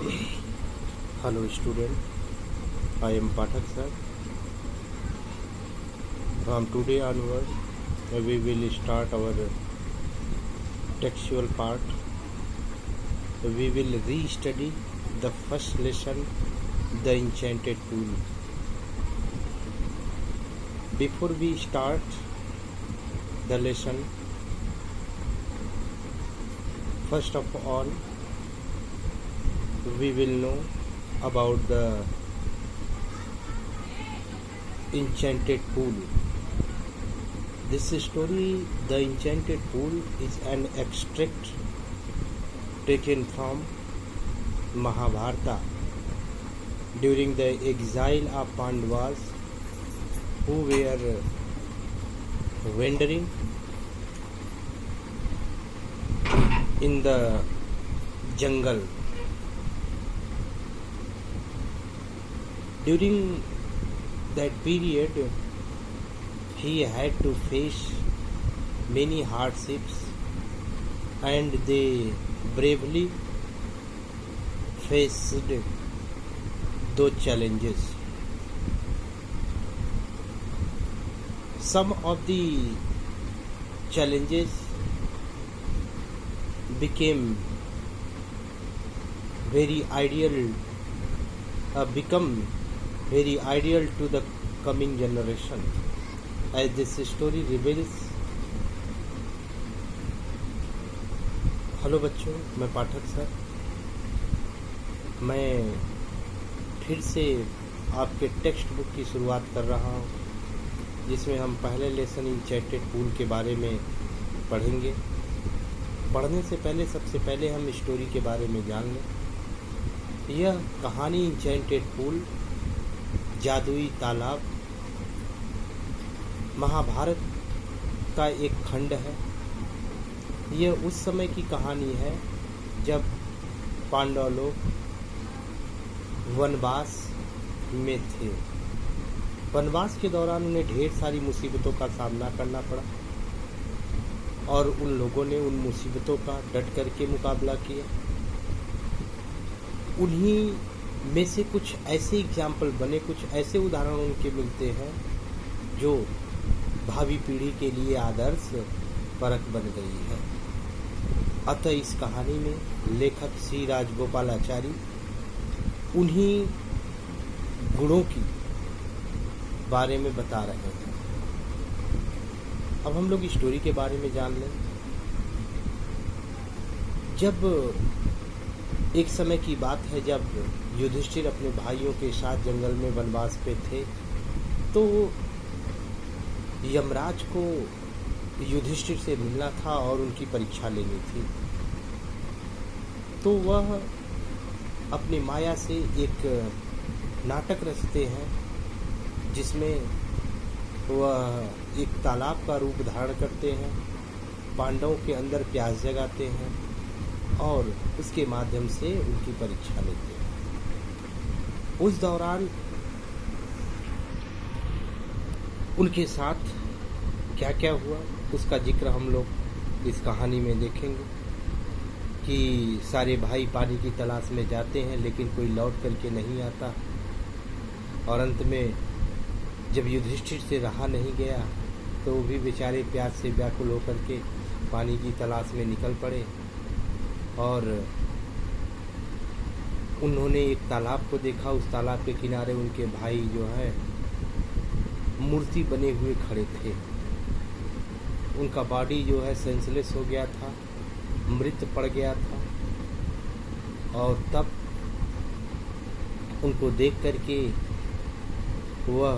Hello student, I am Pathak sir. From today onward, we will start our textual part. We will re-study the first lesson, the enchanted pool. Before we start the lesson, first of all, we will know about the enchanted pool. This story, The Enchanted Pool, is an extract taken from Mahabharata during the exile of Pandavas who were wandering in the jungle. During that period, he had to face many hardships and they bravely faced those challenges. Some of the challenges became become very ideal to the coming generation. As this story reveals. Hello बच्चों, मैं पाठक sir. मैं फिर से आपके text book की शुरुआत कर रहा हूँ, जिसमें हम पहले लेसन इंचैंटेड पूल के बारे में पढ़ेंगे। पढ़ने से पहले सबसे पहले हम स्टोरी के बारे में जान लें। यह कहानी इंचैंटेड पूल, जादुई तालाब, महाभारत का एक खंड है। यह उस समय की कहानी है जब पांडव लोग वनवास में थे। वनवास के दौरान उन्हें ढेर सारी मुसीबतों का सामना करना पड़ा और उन लोगों ने उन मुसीबतों का डट करके मुकाबला किया। उन्हीं में से कुछ ऐसे एग्जाम्पल बने, कुछ ऐसे उदाहरण उनके मिलते हैं जो भावी पीढ़ी के लिए आदर्श परख बन गई है। अतः इस कहानी में लेखक श्री राजगोपालाचारी उन्हीं गुणों की बारे में बता रहे हैं। अब हम लोग स्टोरी के बारे में जान लें। जब एक समय की बात है जब युधिष्ठिर अपने भाइयों के साथ जंगल में वनवास पे थे, तो यमराज को युधिष्ठिर से मिलना था और उनकी परीक्षा लेनी थी। तो वह अपनी माया से एक नाटक रचते हैं जिसमें वह एक तालाब का रूप धारण करते हैं, पांडवों के अंदर प्यास जगाते हैं और उसके माध्यम से उनकी परीक्षा लेते हैं। उस दौरान उनके साथ क्या क्या हुआ उसका जिक्र हम लोग इस कहानी में देखेंगे कि सारे भाई पानी की तलाश में जाते हैं लेकिन कोई लौट करके नहीं आता, और अंत में जब युधिष्ठिर से रहा नहीं गया तो वो भी बेचारे प्यास से व्याकुल होकर के पानी की तलाश में निकल पड़े। और उन्होंने एक तालाब को देखा। उस तालाब के किनारे उनके भाई जो है मूर्ति बने हुए खड़े थे। उनका बॉडी जो है सेंसलेस हो गया था, मृत पड़ गया था, और तब उनको देख करके वह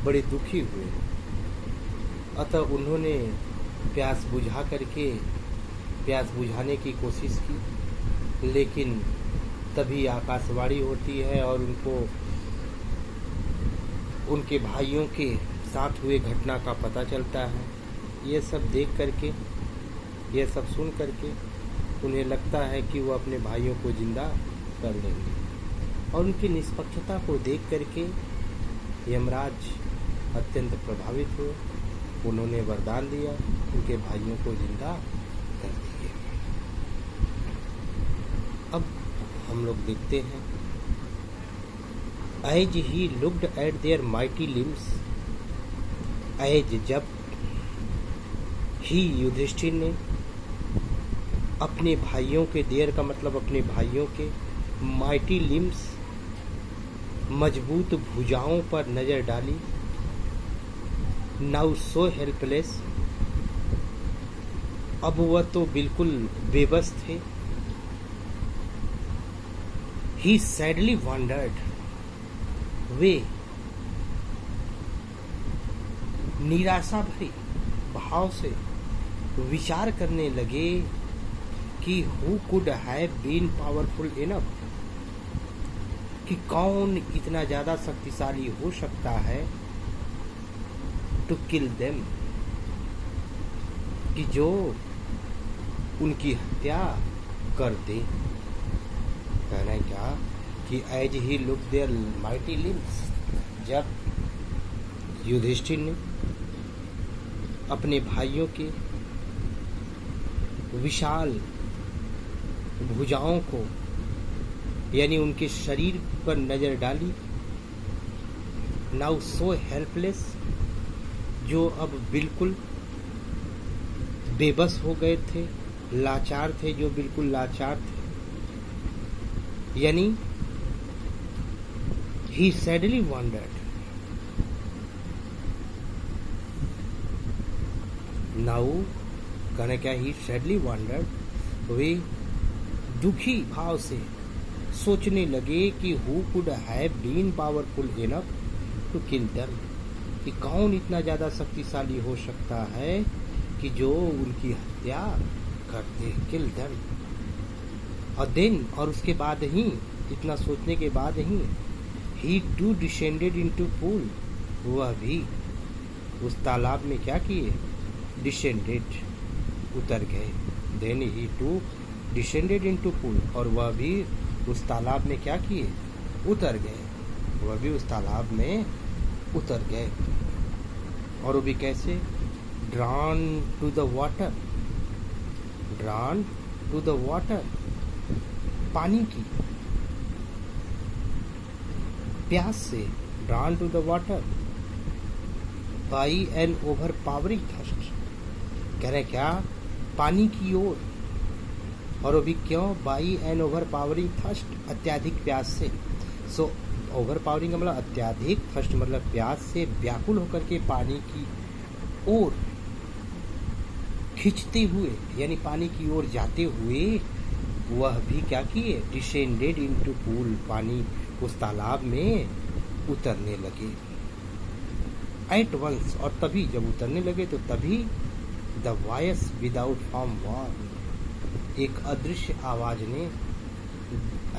बड़े दुखी हुए। अतः उन्होंने प्यास बुझाने की कोशिश की, लेकिन तभी आकाशवाणी होती है और उनको उनके भाइयों के साथ हुए घटना का पता चलता है। ये सब देख करके, ये सब सुन करके उन्हें लगता है कि वो अपने भाइयों को जिंदा कर लेंगे, और उनकी निष्पक्षता को देख करके यमराज अत्यंत प्रभावित हुए। उन्होंने वरदान दिया, उनके भाइयों को जिंदा कर दिए। अब हम लोग देखते हैं, as he looked at their mighty limbs, as जब ही युधिष्ठिर ने अपने भाइयों के, देयर का मतलब अपने भाइयों के, माइटी लिम्स मजबूत भुजाओं पर नजर डाली, नाउ सो हेल्पलेस, अब वह तो बिल्कुल बेबस थे, ही सैडली वंडर्ड, वे निराशा भरी भाव से विचार करने लगे कि who could have been powerful enough, कि कौन इतना ज्यादा शक्तिशाली हो सकता है टू किल देम, कि जो उनकी हत्या कर दे। कहना है क्या कि as he look their mighty limbs, जब युधिष्ठिर ने अपने भाइयों के विशाल भुजाओं को, यानी उनके शरीर पर नजर डाली, नाउ सो हेल्पलेस, जो अब बिल्कुल बेबस हो गए थे, लाचार थे, जो बिल्कुल लाचार थे, यानी ही सैडली वंडर्ड, नाउ कहने क्या, ही सैडली वंडर्ड, वे दुखी भाव से सोचने लगे कि who could have been powerful enough to kill them, कि कौन इतना ज्यादा शक्तिशाली हो सकता है कि जो उनकी हत्या कर दे, किल देम। और देन, और उसके बाद ही, इतना सोचने के बाद ही, ही टू डिसेंडेड इनटू पूल, वह भी उस तालाब में क्या किए, डिसेंडेड, उतर गए। Then he too descended into pool, और वह भी उस तालाब में क्या किए, उतर गए, वह भी उस तालाब में उतर गए। और वो भी कैसे, drawn to the water, drawn to the water, पानी की प्यास से, drawn to the water by an overpowering thirst, कह रहे क्या, पानी की ओर, और वो भी क्यों, by an overpowering thirst, अत्याधिक प्यास से। सो ओवर पावरिंग का मतलब अत्याधिक, थर्स्ट मतलब प्यास से व्याकुल होकर के पानी की ओर खींचते हुए, यानी पानी की ओर जाते हुए, वह भी क्या किए, डिसेंडेड इनटू पूल, पानी उस तालाब में उतरने लगे। एट वंस, और तभी जब उतरने लगे तो तभी the voice without form war, एक अदृश्य आवाज ने,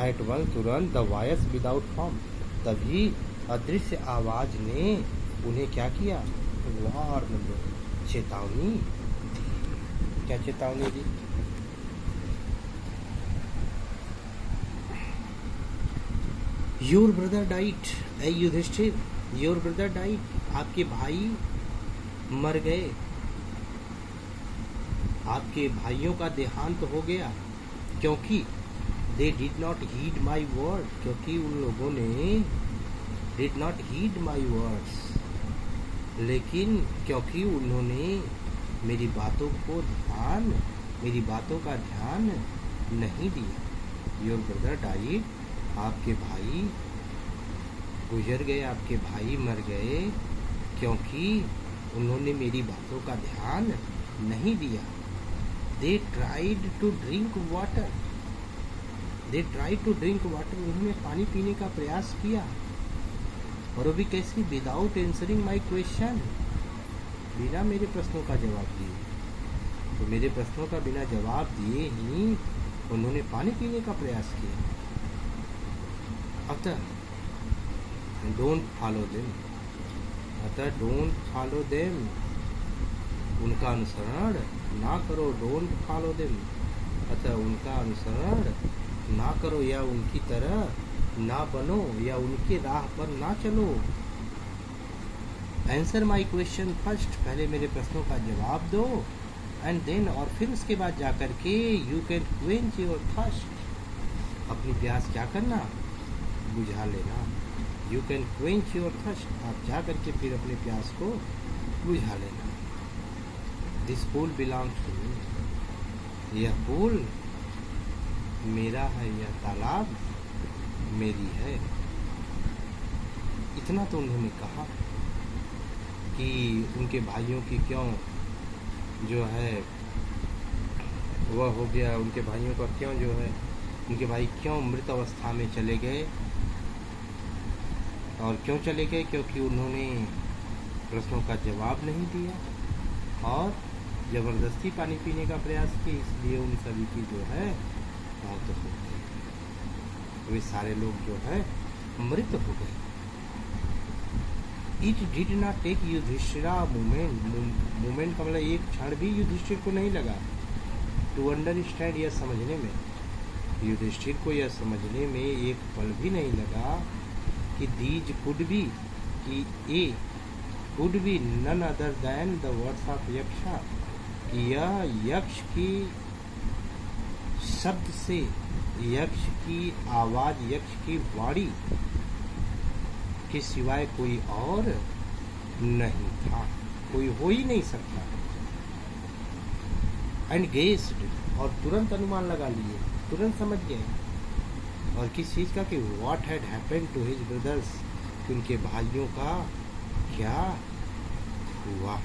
एट वंस तुरंत, द वॉइस विदाउट फॉर्म, तभी अदृश्य आवाज ने उन्हें क्या किया, वार्न, चेतावनी दी। क्या चेतावनी दी, योर ब्रदर डाइट, ए युधिष्ठिर, योर ब्रदर डाइट, आपके भाई मर गए, आपके भाइयों का देहांत हो गया, क्योंकि they did not heed my word, क्योंकि उन लोगों ने did not heed my words, लेकिन क्योंकि उन्होंने मेरी बातों को ध्यान, मेरी बातों का ध्यान नहीं दिया। योर ब्रदर डाइड, आपके भाई गुजर गए, आपके भाई मर गए, क्योंकि उन्होंने मेरी बातों का ध्यान नहीं दिया। They tried to drink water, they tried to drink water, उन्होंने पानी पीने का प्रयास किया, और वो भी कैसे, विदाउट आंसरिंग माई क्वेश्चन, बिना मेरे प्रश्नों का जवाब दिए। तो मेरे प्रश्नों का बिना जवाब दिए ही उन्होंने पानी पीने का प्रयास किया। अतः डोंट फॉलो देम, अतः डोंट फॉलो देम, उनका अनुसरण ना करो, डोंट फॉलो देम, अतः उनका अनुसरण ना करो, या उनकी तरह ना बनो, या उनके राह पर ना चलो। आंसर माई क्वेश्चन फर्स्ट, पहले मेरे प्रश्नों का जवाब दो, एंड देन, और फिर उसके बाद जाकर के you can quench your thirst, अपनी प्यास क्या करना, बुझा लेना। You can quench your thirst, आप जा करके फिर अपने प्यास को बुझा लेना। This pool belongs to me, यह पूल मेरा है, यह तालाब मेरी है। इतना तो उन्होंने कहा कि उनके भाइयों की क्यों जो है वह हो गया, उनके भाइयों का क्यों जो है, उनके भाई क्यों मृत अवस्था में चले गए। और क्यों चले गए, क्योंकि उन्होंने प्रश्नों का जवाब नहीं दिया और ज़बरदस्ती पानी पीने का प्रयास किया, इसलिए उन सभी की जो है मौत हो गई। वे सारे लोग जो है मृत हो गए। It did not take Yudhishthira moment का मतलब एक क्षण भी युधिष्ठिर को नहीं लगा टू अंडरस्टैंड, यह समझने में, युधिष्ठिर को यह समझने में एक पल भी नहीं लगा कि दीज कुड बी, कि a could be none other than the words of Yaksha, कि यह यक्ष की शब्द से, यक्ष की आवाज, यक्ष की वाणी के सिवाय कोई और नहीं था, कोई हो ही नहीं सकता। एंड गेस्ड, और तुरंत अनुमान लगा लिए, तुरंत समझ गए। और किस चीज़ का, कि what had happened to his brothers, कि उनके भाइयों का क्या हुआ।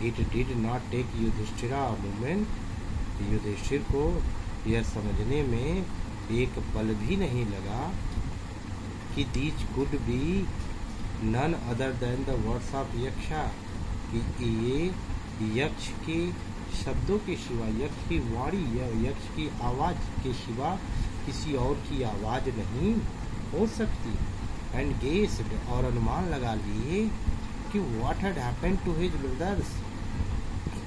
It did not take Yudhishthira a moment, Yudhishthir को यह समझने में एक पल भी नहीं लगा कि these could be none other than the words of Yaksha, कि ये यक्ष के शब्दों के सिवा, यक्ष की वाणी या यक्ष की आवाज़ के सिवा किसी और की आवाज़ नहीं हो सकती। एंड गेस्ड, और अनुमान लगा लिए कि what had happened to his brothers,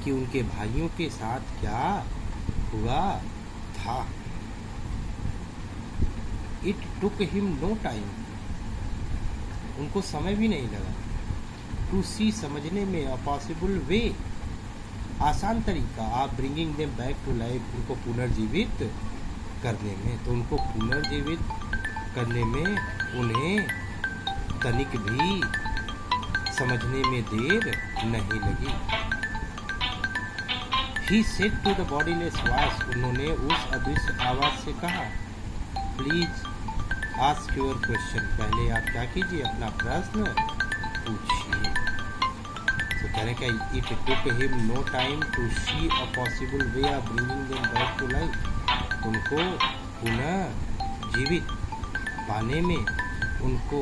कि उनके भाइयों के साथ क्या हुआ था। It took him no time, उनको समय भी नहीं लगा टू सी, समझने में, अ पॉसिबल वे, आसान तरीका, आप bringing them back to life, उनको पुनर्जीवित करने में। तो उनको पुनर्जीवित करने में उन्हें तनिक भी समझने में देर नहीं लगी। He said to the bodiless voice, उन्होंने उस अदृश्य आवाज से कहा, प्लीज आस्क योर क्वेश्चन, पहले आप क्या कीजिए, अपना प्रश्न पूछिए। तो कहने का, it took him no time to see a possible way of bringing them back to life, उनको पुनः जीवित पाने में उनको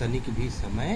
तनिक भी समय